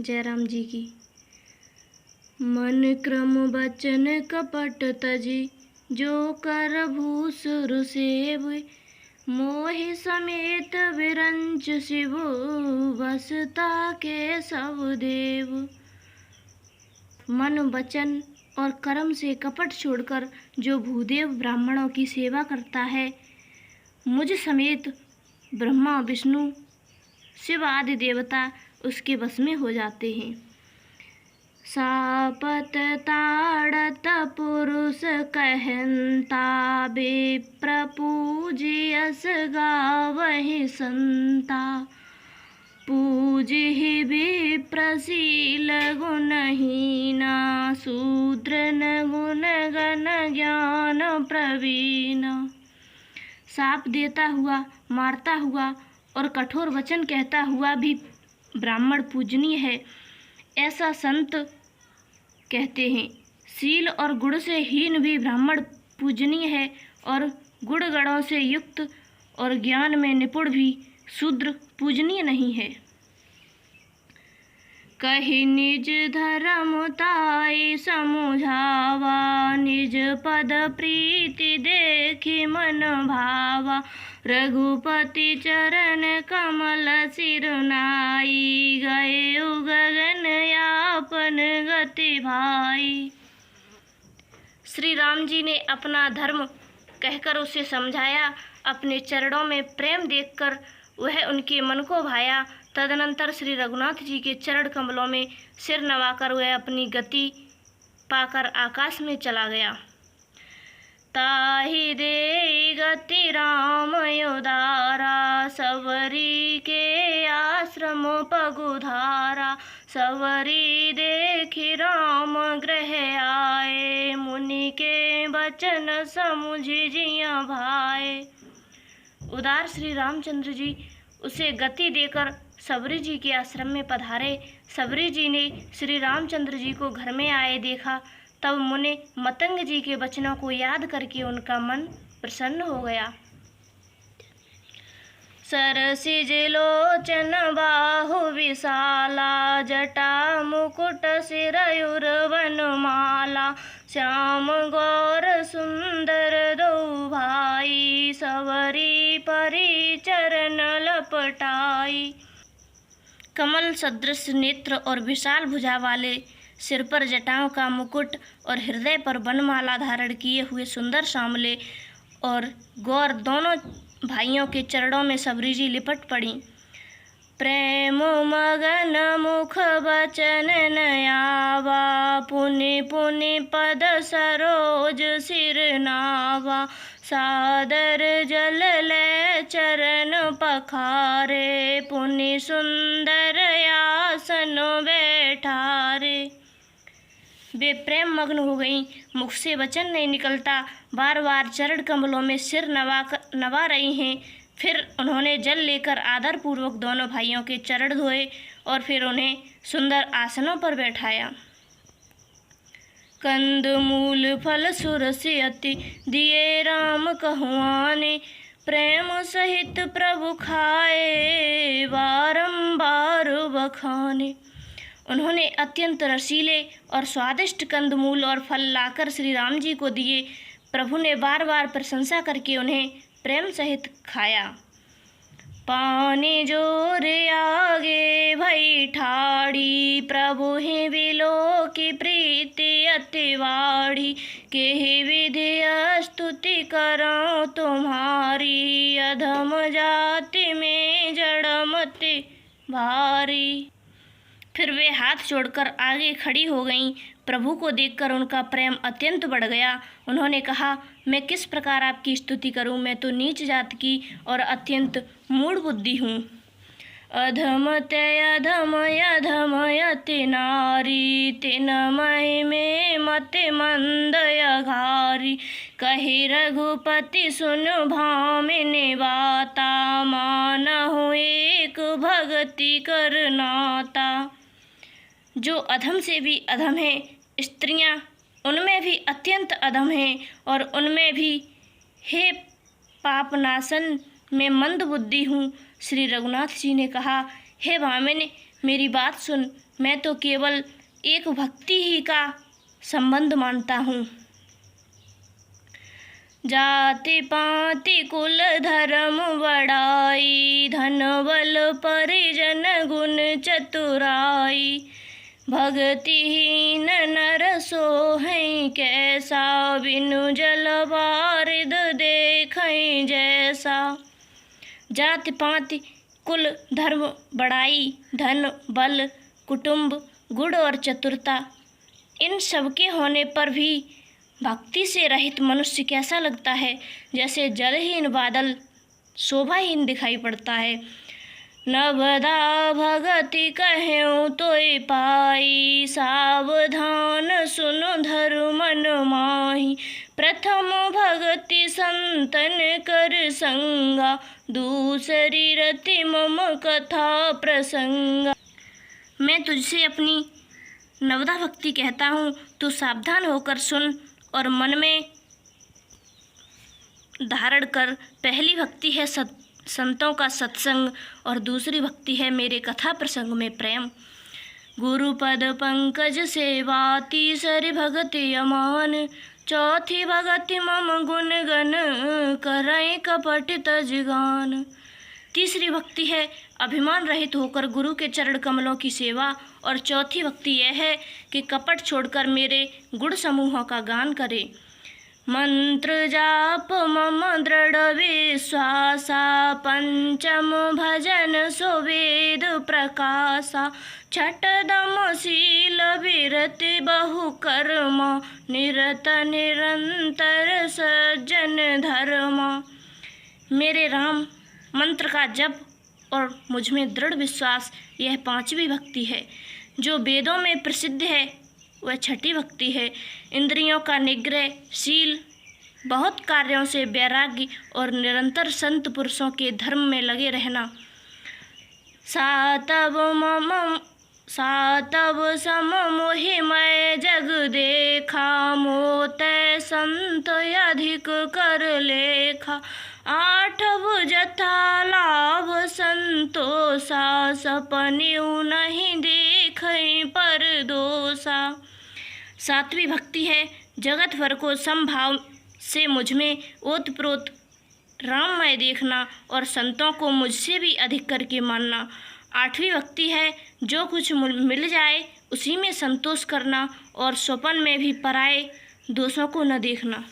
जयराम जी की। मन क्रम बचन कपट तजी, जो कर भूसुर सेव, मोहि समेत विरंच शिव, बसता के सब देव। मन वचन और कर्म से कपट छोड़कर जो भूदेव ब्राह्मणों की सेवा करता है, मुझ समेत ब्रह्मा विष्णु शिव आदि देवता उसके वश में हो जाते हैं। सापत ताड़त पुरुष कहंता, विप्र पूजियस गावहि संता, पूजिहि विप्रशील गुणहीना, शूद्र न गुण गण ज्ञान प्रवीण। साप देता हुआ, मारता हुआ और कठोर वचन कहता हुआ भी ब्राह्मण पूजनीय है, ऐसा संत कहते हैं। शील और गुण से हीन भी ब्राह्मण पूजनीय है, और गुण गणों से युक्त और ज्ञान में निपुण भी शूद्र पूजनीय नहीं है। कहि निज धर्म ताई समुझावा, निज पद प्रीति देखि मन भावा, रघुपति चरण कमल सिर नाई, गए गगन यापन गति भाई। श्री राम जी ने अपना धर्म कहकर उसे समझाया, अपने चरणों में प्रेम देखकर वह उनके मन को भाया। तदनंतर श्री रघुनाथ जी के चरण कमलों में सिर नवाकर वह अपनी गति पाकर आकाश में चला गया। ताहि दे गति राम उदारा, सवरी के आश्रम पगुधारा, सवरी देखि राम गृह आए, मुनि के वचन समुझि जिया भाए। उदार श्री रामचंद्र जी उसे गति देकर सबरी जी के आश्रम में पधारे। सबरी जी ने श्री रामचंद्र जी को घर में आए देखा, तब मुने मतंग जी के वचनों को याद करके उनका मन प्रसन्न हो गया। सरसिज लोचन बाहु विशाला, जटा मुकुट सिरयुर वनमाला, श्याम गौर सुंदर दो भाई, सवरी परि चरण लपटाई। कमल सदृश नेत्र और विशाल भुजा वाले, सिर पर जटाओं का मुकुट और हृदय पर वनमाला धारण किए हुए सुंदर सांवले और गौर दोनों भाइयों के चरणों में सबरी जी लिपट पड़ी। प्रेम मगन मुख बचन नयावा, पुनि पुनि पद सरोज सिर नावा, सादर जल ले चरण पखारे, पुनि सुंदर आसन बैठारे। वे प्रेम मग्न हो गईं, मुख से वचन नहीं निकलता, बार बार चरण कमलों में सिर नवा रही हैं। फिर उन्होंने जल लेकर आदरपूर्वक दोनों भाइयों के चरण धोए और फिर उन्हें सुंदर आसनों पर बैठाया। कंद मूल फल सुरसि अति, दिए राम कहुआने, प्रेम सहित प्रभु खाए, बारंबार बखाने। उन्होंने अत्यंत रसीले और स्वादिष्ट कंदमूल और फल लाकर श्री राम जी को दिए। प्रभु ने बार बार प्रशंसा करके उन्हें प्रेम सहित खाया। पानी जोर आगे भई ठाड़ी, प्रभु ही बिलो की प्रीति अति वाड़ी, केहि विधि स्तुति करो तुम्हारी, अधम जाति में जड़मति भारी। फिर वे हाथ जोड़कर आगे खड़ी हो गईं। प्रभु को देखकर उनका प्रेम अत्यंत बढ़ गया। उन्होंने कहा, मैं किस प्रकार आपकी स्तुति करूं, मैं तो नीच जात की और अत्यंत मूढ़ बुद्धि हूँ। अधम ते अधम अधम यति नारी, तिन महि में मति मंद अघारी, कहि रघुपति सुन भामिनी बाता, मानहु एक भगति कर नाता। जो अधम से भी अधम है, स्त्रियां उनमें भी अत्यंत अधम हैं, और उनमें भी हे पापनाशन मैं मंद बुद्धि हूँ। श्री रघुनाथ जी ने कहा, हे भामिनी, मेरी बात सुन, मैं तो केवल एक भक्ति ही का संबंध मानता हूँ। जाति पाति कुल धर्म बड़ाई, धन बल परिजन गुण चतुराई। भक्तिहीन नर सोहै कैसा, बिनु जल बारिद देखै जैसा। जाति पाति कुल धर्म बड़ाई, धन बल कुटुंब गुण और चतुरता, इन सबके होने पर भी भक्ति से रहित मनुष्य कैसा लगता है, जैसे जलहीन बादल शोभाहीन दिखाई पड़ता है। नवदा भगति कहें तोय पाई, सावधान सुनो धरु मन माही। प्रथम भगति संतन कर संगा, दूसरी रति मम कथा प्रसंगा। मैं तुझसे अपनी नवदा भक्ति कहता हूँ, तू सावधान होकर सुन और मन में धारण कर। पहली भक्ति है संतों का सत्संग और दूसरी भक्ति है मेरे कथा प्रसंग में प्रेम। गुरुपद पंकज सेवा, तीसरी भक्ति अमान। चौथी भक्ति मम गुण गण, करई कपट तज गान। तीसरी भक्ति है अभिमान रहित होकर गुरु के चरण कमलों की सेवा। और चौथी भक्ति यह है कि कपट छोड़कर मेरे गुण समूहों का गान करे। मंत्र जाप मम दृढ़ विश्वासा, पंचम भजन सुवेद प्रकाशा। छठ दम शील विरति बहु कर्म, निरत निरंतर सज्जन धर्म। मेरे राम मंत्र का जप और मुझ में दृढ़ विश्वास, यह पांचवी भक्ति है। जो वेदों में प्रसिद्ध है वह छठी भक्ति है। इंद्रियों का निग्रह, शील, बहुत कार्यों से वैराग्य और निरंतर संत पुरुषों के धर्म में लगे रहना। सातव सम मोहि मैं जग देखा, मोते संत अधिक कर लेखा। आठव जथा लाभ संतोषा, सपनिउ नहीं देखै पर दोषा। सातवीं भक्ति है जगत भर को समभाव से मुझ में ओतप्रोत राममय देखना और संतों को मुझसे भी अधिक करके मानना। आठवीं भक्ति है जो कुछ मिल जाए उसी में संतोष करना और स्वपन में भी पराये दोषों को न देखना।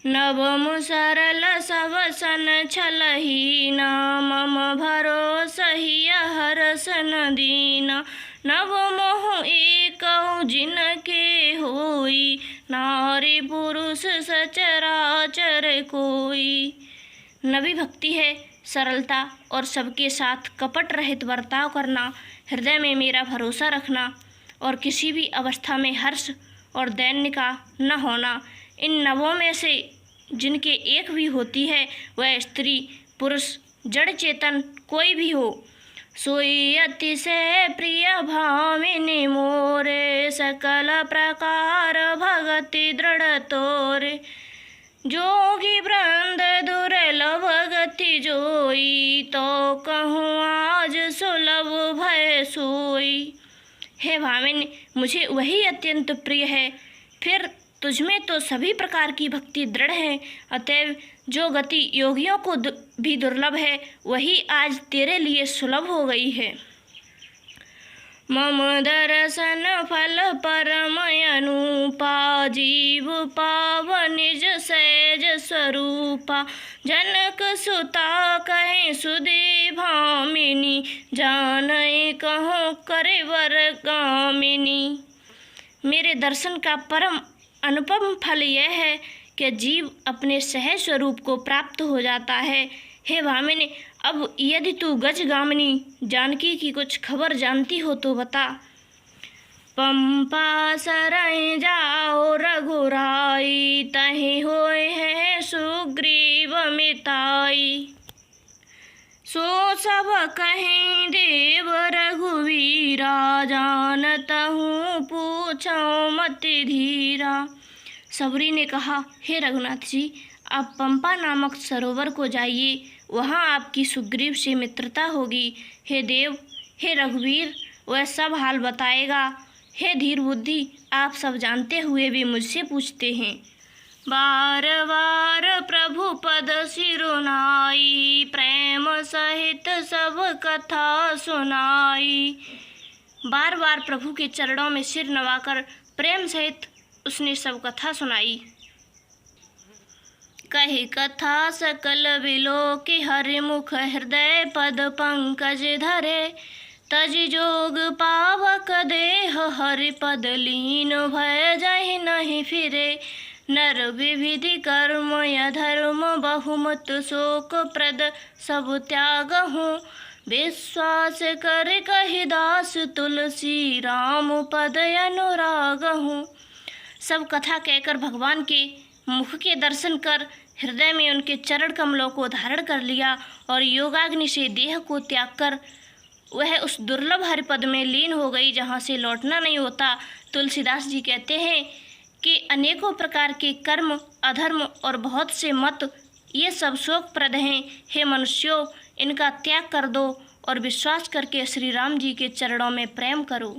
नवम सरल सब सन छलहीना, मम भरोसा ही हरस न दीना। नव मोह एकौ जिनके होई, नारी पुरुष सचराचर कोई। नवी भक्ति है सरलता और सबके साथ कपट रहित बर्ताव करना, हृदय में मेरा भरोसा रखना और किसी भी अवस्था में हर्ष और दैन्य का न होना। इन नवों में से जिनके एक भी होती है वह स्त्री पुरुष जड़ चेतन कोई भी हो। सोई अतिशय प्रिय भामिनी मोरे, सकल प्रकार भगति दृढ़ तोरे। जोगी वृंद दुर्लभ गति जोई, तो कहूँ आज सुलभ भय सोई। हे भामिनी, मुझे वही अत्यंत प्रिय है, फिर तुझमें तो सभी प्रकार की भक्ति दृढ़ है, अतएव जो गति योगियों को भी दुर्लभ है वही आज तेरे लिए सुलभ हो गई है। मम दर्शन फल परम अनुपा, जीव पाव निज सहज स्वरूपा। जनक सुता कहे सुदे भामिनी, जानई कहो करे वर गामिनी। मेरे दर्शन का परम अनुपम फल यह है कि जीव अपने सहज स्वरूप को प्राप्त हो जाता है। हे भामिनी, अब यदि तू गजगामिनी जानकी की कुछ खबर जानती हो तो बता। पंपा सरय जाओ रघुराई, तहि होय है सुग्रीव मिताई। सो सब कहें देव रघुवीरा, जानतहूँ पूछो मति धीरा। सबरी ने कहा, हे रघुनाथ जी, आप पंपा नामक सरोवर को जाइए वहाँ आपकी सुग्रीव से मित्रता होगी। हे देव, हे रघुवीर, वह सब हाल बताएगा। हे धीर बुद्धि, आप सब जानते हुए भी मुझसे पूछते हैं। बार बार प्रभु पद सिरुनाई, प्रेम सहित सब कथा सुनाई। बार बार प्रभु के चरणों में सिर नवाकर प्रेम सहित उसने सब कथा सुनाई। कही कथा सकल बिलो की हरि मुख, हृदय पद पंकज धरे। तज जोग पावक देह, हरि पद लीन भय जहि नहीं फिरे। नर विविधि कर्म य धर्म, बहुमत शोक प्रद सब त्यागहूँ। विश्वास कर कहि दास, तुलसी राम पद अनुरागहूँ। सब कथा कहकर भगवान के मुख के दर्शन कर हृदय में उनके चरण कमलों को धारण कर लिया और योगाग्नि से देह को त्याग कर वह उस दुर्लभ हरिपद में लीन हो गई जहाँ से लौटना नहीं होता। तुलसीदास जी कहते हैं कि अनेकों प्रकार के कर्म, अधर्म और बहुत से मत, ये सब शोकप्रद हैं। हे मनुष्यों, इनका त्याग कर दो और विश्वास करके श्री राम जी के चरणों में प्रेम करो।